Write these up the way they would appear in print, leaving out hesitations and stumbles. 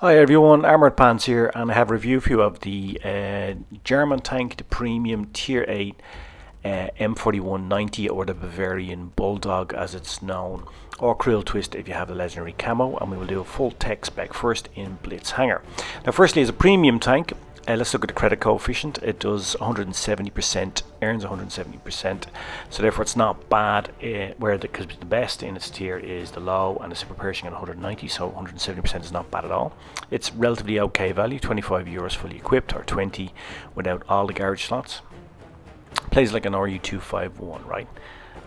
Hi everyone, Armoured Pants here, and I have a review for you of the German tank, the Premium Tier VIII M41 90, or the Bavarian Bulldog as it's known, or Krill Twist if you have the legendary camo, and we will do a full tech spec first in Blitz Hanger. Now firstly, as a premium tank, let's look at the credit coefficient. It does 170%, earns 170%, so therefore it's not bad, because the best in its tier is the low and the super Pershing at 190, so 170% is not bad at all. It's relatively okay value, €25 fully equipped, or 20 without all the garage slots. Plays like an RU251, right?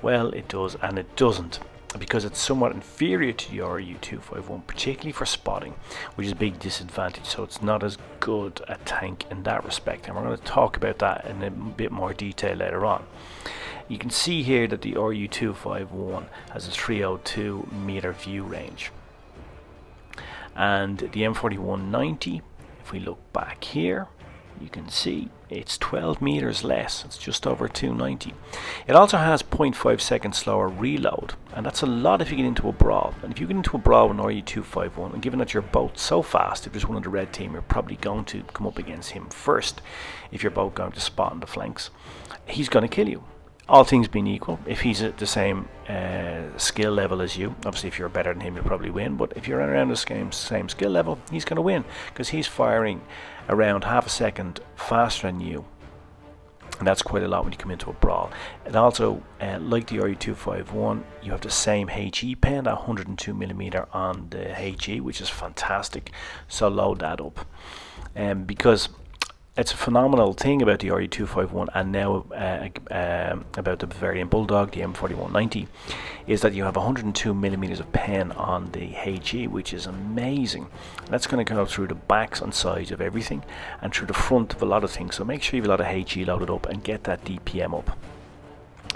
Well, it does and it doesn't, because it's somewhat inferior to the RU251, particularly for spotting, which is a big disadvantage. So it's not as good a tank in that respect, and we're going to talk about that in a bit more detail later on. You can see here that the RU251 has a 302 meter view range, and the M41 90, if we look back here, you can see it's 12 meters less. It's just over 290. It also has 0.5 seconds slower reload, and that's a lot if you get into a brawl. And if you get into a brawl with an RU251, and given that you're both so fast, if there's one on the red team, you're probably going to come up against him first. If you're both going to spot on the flanks, he's going to kill you. All things being equal, if he's at the same skill level as you, obviously if you're better than him you'll probably win, but if you're around the same skill level, he's going to win, because he's firing around half a second faster than you, and that's quite a lot when you come into a brawl. And also, like the RU251, you have the same HE pen, that 102mm on the HE, which is fantastic, so load that up. Because it's a phenomenal thing about the RU251 and now about the Bavarian Bulldog, the M41 90, is that you have 102mm of pen on the HE, which is amazing. That's going to go through the backs and sides of everything and through the front of a lot of things, so make sure you have a lot of HE loaded up and get that DPM up.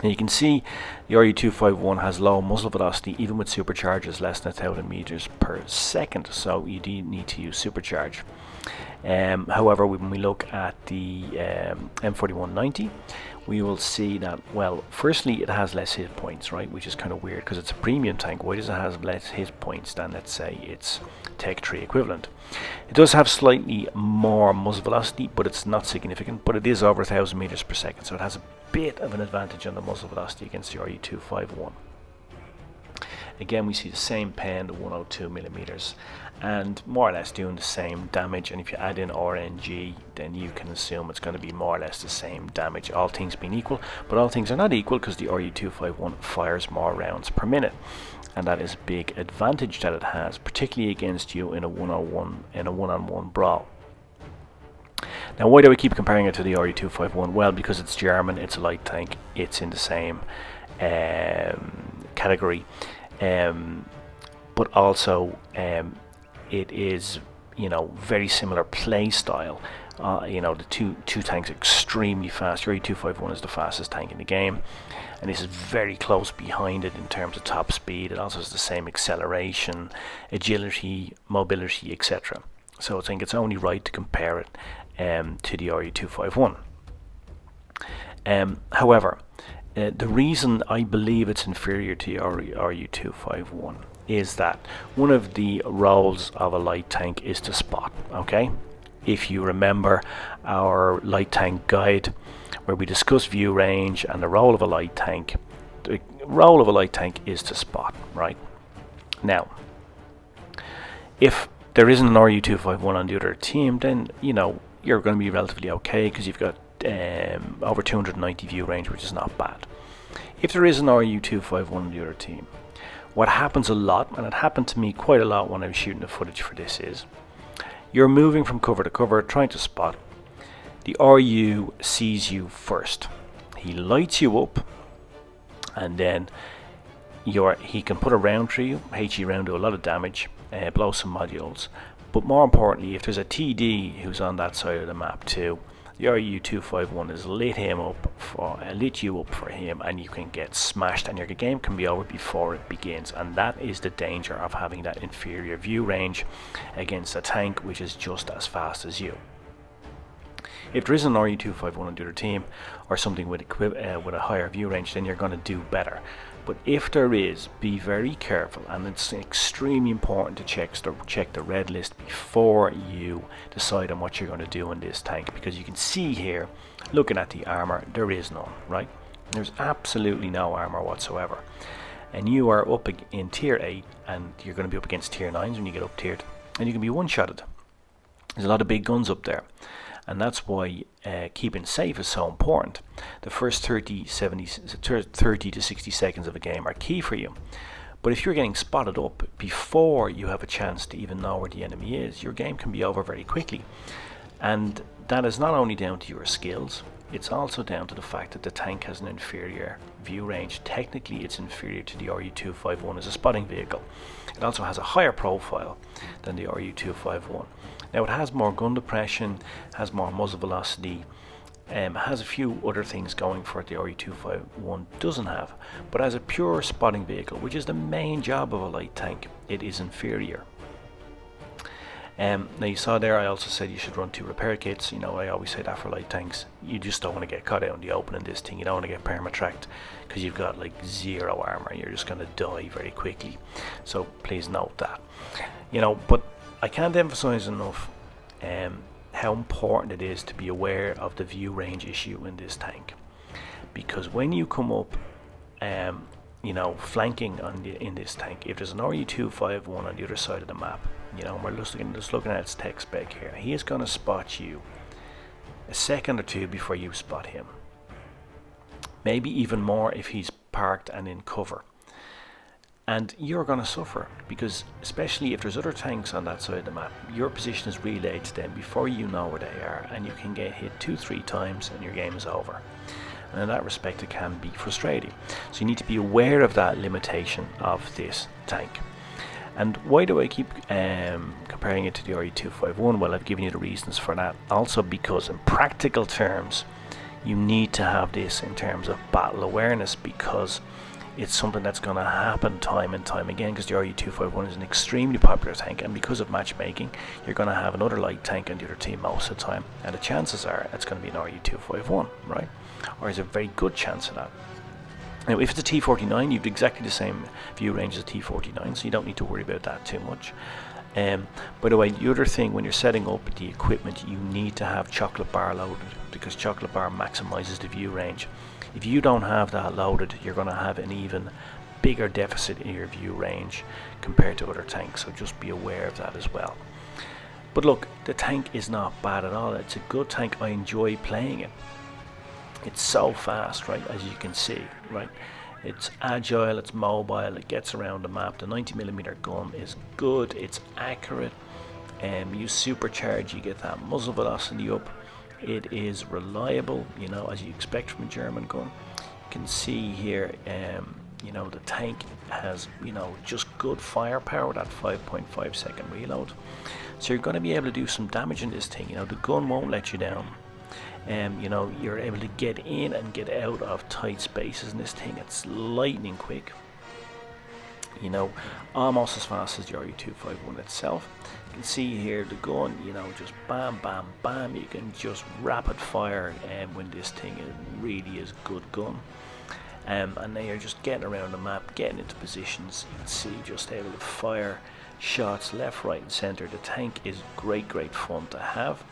And you can see the RU251 has low muzzle velocity, even with supercharges less than 1000 meters per second, so you do need to use supercharge. However, when we look at the M41 90, we will see that, well, firstly it has less hit points, right, which is kind of weird because it's a premium tank. Why does it have less hit points than, let's say, its Tech 3 equivalent? It does have slightly more muzzle velocity, but it's not significant, but it is over 1000 meters per second, so it has a bit of an advantage on the muzzle velocity against the RU251. Again, we see the same pen, the 102mm, and more or less doing the same damage. And if you add in RNG, then you can assume it's going to be more or less the same damage, all things being equal. But all things are not equal, because the RU251 fires more rounds per minute, and that is a big advantage that it has, particularly against you in a one-on-one brawl. Now, why do we keep comparing it to the RU251? Well, because it's German, it's a light tank, it's in the same category. But also it is, very similar play style. The two tanks are extremely fast. Your RU251 is the fastest tank in the game, and this is very close behind it in terms of top speed. It also has the same acceleration, agility, mobility, etc. So I think it's only right to compare it to the RU251. However, the reason I believe it's inferior to the RU251 is that one of the roles of a light tank is to spot, okay? If you remember our light tank guide, where we discuss view range and the role of a light tank, the role of a light tank is to spot, right? Now, if there isn't an RU251 on the other team, then you're going to be relatively okay, because you've got over 290 view range, which is not bad. If there is an RU251 on the other team, what happens a lot, and it happened to me quite a lot when I was shooting the footage for this, is you're moving from cover to cover trying to spot. The RU sees you first, he lights you up, and then he can put a round through you, HE round, do a lot of damage, blow some modules. But more importantly, if there's a TD who's on that side of the map too, the RU251 has lit you up for him, and you can get smashed, and your game can be over before it begins. And that is the danger of having that inferior view range against a tank which is just as fast as you. If there is an RU251 on the other team, or something with a higher view range, then you're going to do better. But if there is, be very careful, and it's extremely important to check the red list before you decide on what you're going to do in this tank, because you can see here, looking at the armor, there is none, right? There's absolutely no armor whatsoever. And you are up in Tier 8, and you're going to be up against Tier 9s when you get up tiered, and you can be one-shotted. There's a lot of big guns up there, and that's why keeping safe is so important. The first 30 to 60 seconds of a game are key for you. But if you're getting spotted up before you have a chance to even know where the enemy is, your game can be over very quickly. And that is not only down to your skills, it's also down to the fact that the tank has an inferior view range. Technically, it's inferior to the RU251 as a spotting vehicle. It also has a higher profile than the RU251. Now, it has more gun depression, has more muzzle velocity, has a few other things going for it the RU251 doesn't have. But as a pure spotting vehicle, which is the main job of a light tank, it is inferior. Now you saw there, I also said you should run 2 repair kits. You know, I always say that for light tanks. You just don't want to get caught out in the open in this thing. You don't want to get perma-tracked because you've got like 0 armor. You're just going to die very quickly. So please note that. You know, but I can't emphasize enough how important it is to be aware of the view range issue in this tank. Because when you come up, you know, flanking in this tank, if there's an RU251 on the other side of the map, you know, we're just looking at its tech spec here, he is going to spot you a second or two before you spot him. Maybe even more if he's parked and in cover. And you're going to suffer, because especially if there's other tanks on that side of the map, your position is relayed to them before you know where they are, and you can get hit 2-3 times and your game is over. And in that respect, it can be frustrating. So you need to be aware of that limitation of this tank. And why do I keep comparing it to the RU251? Well, I've given you the reasons for that. Also because in practical terms, you need to have this in terms of battle awareness, because it's something that's going to happen time and time again, because the RU251 is an extremely popular tank, and because of matchmaking, you're going to have another light tank on the other team most of the time, and the chances are it's going to be an RU251, right? Or there's a very good chance of that. Now, if it's a T49, you've exactly the same view range as a T49, so you don't need to worry about that too much. By the way, the other thing, when you're setting up the equipment, you need to have chocolate bar loaded, because chocolate bar maximizes the view range. If you don't have that loaded, you're going to have an even bigger deficit in your view range compared to other tanks, so just be aware of that as well. But look, the tank is not bad at all. It's a good tank. I enjoy playing it. It's so fast, right, as you can see, right? It's agile, it's mobile, it gets around the map. The 90mm gun is good, it's accurate, you supercharge, you get that muzzle velocity up. It is reliable, you know, as you expect from a German gun. You can see here, you know, the tank has, you know, just good firepower, that 5.5 second reload. So you're going to be able to do some damage in this thing. You know, the gun won't let you down. You know, you're able to get in and get out of tight spaces in this thing. It's lightning quick. You know, almost as fast as the RU251 itself. You can see here the gun, you know, just bam, bam, bam. You can just rapid fire when this thing really is a good gun. And now you're just getting around the map, getting into positions. You can see just able to fire shots left, right and center. The tank is great fun to have.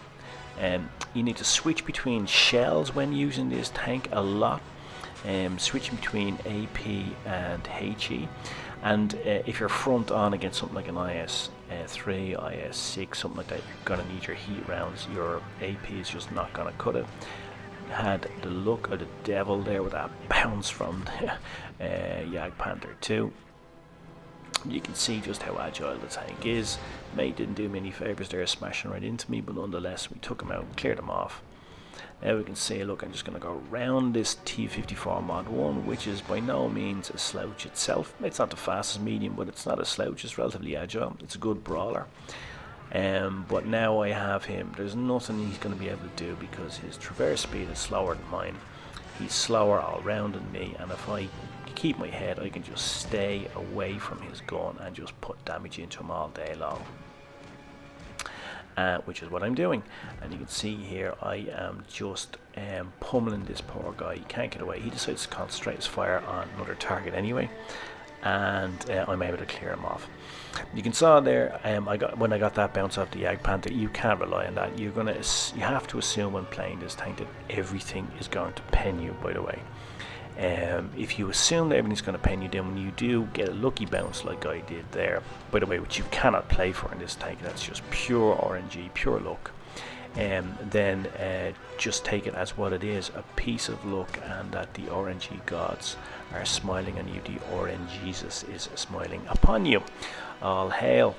You need to switch between shells when using this tank a lot. Switching between AP and HE. And if you're front on against something like an IS-3, IS-6, something like that, you're going to need your heat rounds. Your AP is just not going to cut it. Had the look of the devil there with that bounce from the Jagdpanther 2. You can see just how agile the tank is. Mate didn't do me any favours there, smashing right into me, but nonetheless we took him out and cleared him off. Now we can see, look, I'm just going to go around this T54 Mod 1, which is by no means a slouch itself. It's not the fastest medium, but it's not a slouch. It's relatively agile. It's a good brawler. But now I have him. There's nothing he's going to be able to do because his traverse speed is slower than mine. He's slower all round than me, and if I keep my head, I can just stay away from his gun and just put damage into him all day long. which is what I'm doing. And you can see here I am just pummeling this poor guy. He can't get away. He decides to concentrate his fire on another target anyway, and I'm able to clear him off. You can saw there, when I got that bounce off the Jagdpanther, you can't rely on that. You have to assume when playing this tank that everything is going to pen you, by the way. If you assume that everything's going to pen you, then when you do get a lucky bounce like I did there, by the way, which you cannot play for in this tank, that's just pure RNG, pure luck, then just take it as what it is, a piece of luck, and that the RNG gods are smiling on you, the RNG Jesus is smiling upon you. All hail.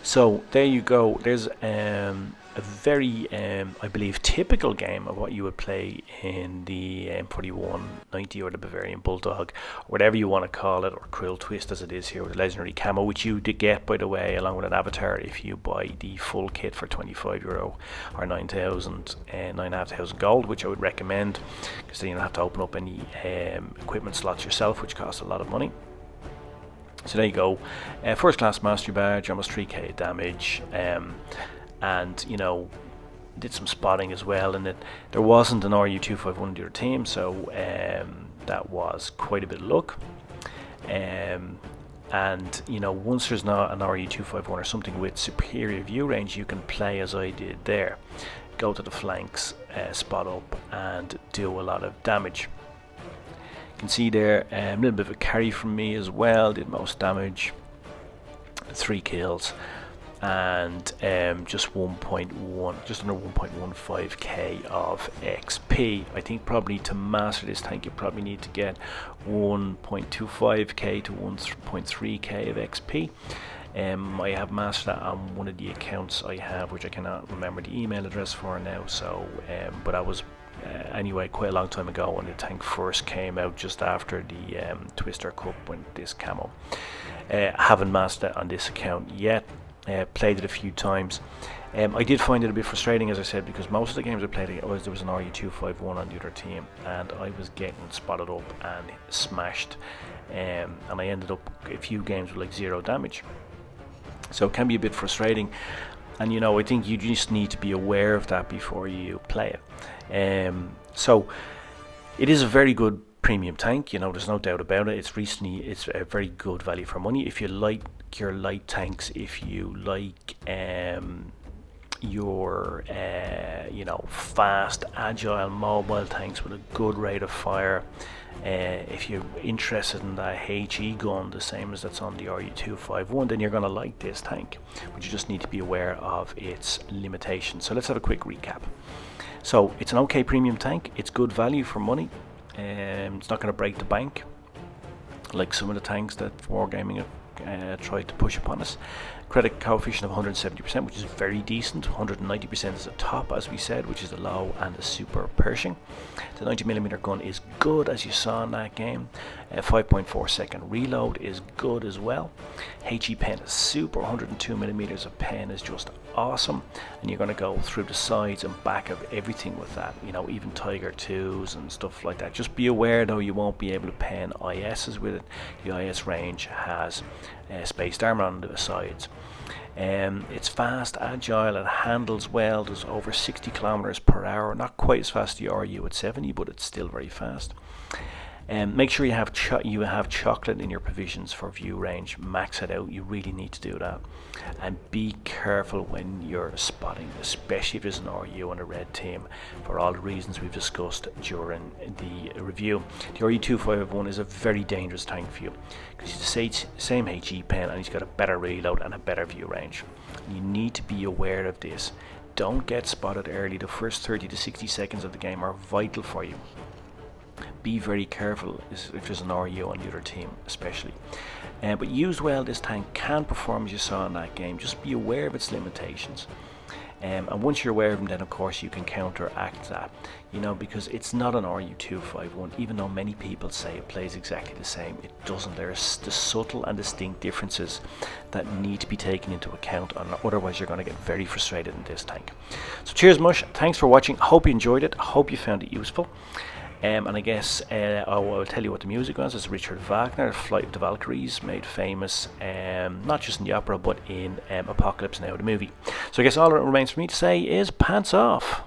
So there you go. There's a very, I believe, typical game of what you would play in the M41 90 or the Bavarian Bulldog, or whatever you want to call it, or Krill Twist as it is here with the legendary camo, which you did get, by the way, along with an avatar if you buy the full kit for €25 or 9,500 gold, which I would recommend, because then you don't have to open up any equipment slots yourself, which cost a lot of money. So there you go, first class mastery badge, almost 3k damage, and you know, did some spotting as well, and there wasn't an RU251 on your team, so that was quite a bit of luck. And you know, once there's not an RU251 or something with superior view range, you can play as I did there, go to the flanks, spot up and do a lot of damage. You can see there a little bit of a carry from me as well, did most damage, 3 kills, and just 1.1, just under 1.15k of XP. I think probably to master this tank you probably need to get 1.25k to 1.3k of XP. I have mastered that on one of the accounts I have, which I cannot remember the email address for now, so but I was anyway quite a long time ago when the tank first came out, just after the Twister Cup, when this camo. Haven't mastered it on this account yet. Played it a few times. I did find it a bit frustrating, as I said, because most of the games I played there was an RU251 on the other team, and I was getting spotted up and smashed, and I ended up a few games with like 0 damage. So it can be a bit frustrating, and you know, I think you just need to be aware of that before you play it. So it is a very good premium tank, you know, there's no doubt about it. It's a very good value for money if you like your light tanks, if you like your you know, fast, agile, mobile tanks with a good rate of fire. If you're interested in that HE gun, the same as that's on the RU251, then you're going to like this tank, but you just need to be aware of its limitations. So let's have a quick recap. So it's an okay premium tank, it's good value for money, it's not going to break the bank like some of the tanks that Wargaming have tried to push upon us. Credit coefficient of 170%, which is very decent. 190% is the top, as we said, which is the low and the super Pershing. The 90mm gun is good, as you saw in that game. 5.4 second reload is good as well. HE pen is super. 102mm of pen is just awesome, and you're going to go through the sides and back of everything with that, you know, even Tiger 2s and stuff like that. Just be aware though, you won't be able to pen ISs with it. The IS range has spaced armor on the sides. It's fast, agile, it handles well, does over 60 kilometers per hour, not quite as fast as the RU at 70, but it's still very fast. Make sure you have chocolate in your provisions for view range. Max it out, you really need to do that. And be careful when you're spotting, especially if there's an RU on a red team, for all the reasons we've discussed during the review. The RU251 is a very dangerous tank for you, because he's the same HE pen, and he's got a better reload and a better view range. You need to be aware of this. Don't get spotted early. The first 30 to 60 seconds of the game are vital for you. Be very careful if there's an RU on the other team, especially. But used well, this tank can perform as you saw in that game. Just be aware of its limitations. And once you're aware of them, then of course you can counteract that. You know, because it's not an RU251, even though many people say it plays exactly the same. It doesn't. There's the subtle and distinct differences that need to be taken into account, otherwise you're going to get very frustrated in this tank. So cheers, Mush. Thanks for watching. Hope you enjoyed it. Hope you found it useful. And I guess I'll tell you what the music was. It's Richard Wagner, Flight of the Valkyries, made famous not just in the opera but in Apocalypse Now, the movie. So I guess all that remains for me to say is pants off.